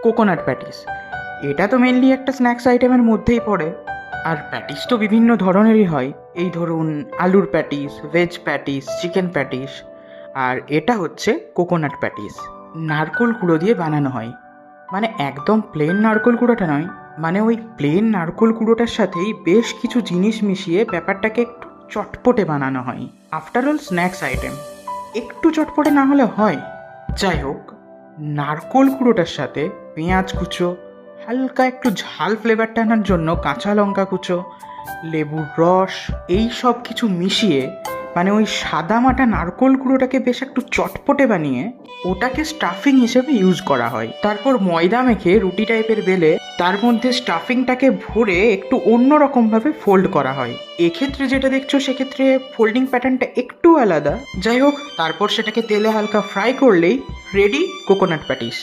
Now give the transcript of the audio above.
Coconut patties. এটা তো mainly একটা স্ন্যাক্স আইটেমের মধ্যেই পড়ে। আর প্যাটিস তো বিভিন্ন ধরনেরই হয়। এই ধরুন আলুর patties, veg patties, chicken patties. আর এটা হচ্ছে কোকোনাট প্যাটিস। নারকোল গুঁড়ো দিয়ে বানানো হয়। মানে একদম প্লেন নারকোল গুঁড়োটা নয়, মানে ওই প্লেন নারকোল গুঁড়োটার সাথেই বেশ কিছু জিনিস মিশিয়ে ব্যাপারটাকে একটু চটপটে বানানো হয়। আফটার অল স্ন্যাক্স আইটেম, একটু চটপটে না হলে হয়? যাই হোক, নারকোল গুঁড়োটার সাথে পেঁয়াজ কুচো, হালকা একটু ঝাল ফ্লেভারটা আনার জন্য কাঁচা লঙ্কা কুচো, লেবুর রস, এই সব কিছু মিশিয়ে মানে ওই সাদামাটা নারকোল গুঁড়োটাকে বেশ একটু চটপটে বানিয়ে ওটাকে স্টাফিং হিসেবে ইউজ করা হয়। তারপর ময়দা মেখে রুটি টাইপের বেলে তার মধ্যে স্টাফিংটাকে ভরে একটু অন্য রকমভাবে ফোল্ড করা হয়। এক্ষেত্রে যেটা দেখছো সেক্ষেত্রে ফোল্ডিং প্যাটার্নটা একটু আলাদা। যাই হোক, তারপর সেটাকে তেলে হালকা ফ্রাই করলেই রেডি কোকোনাট প্যাটিস।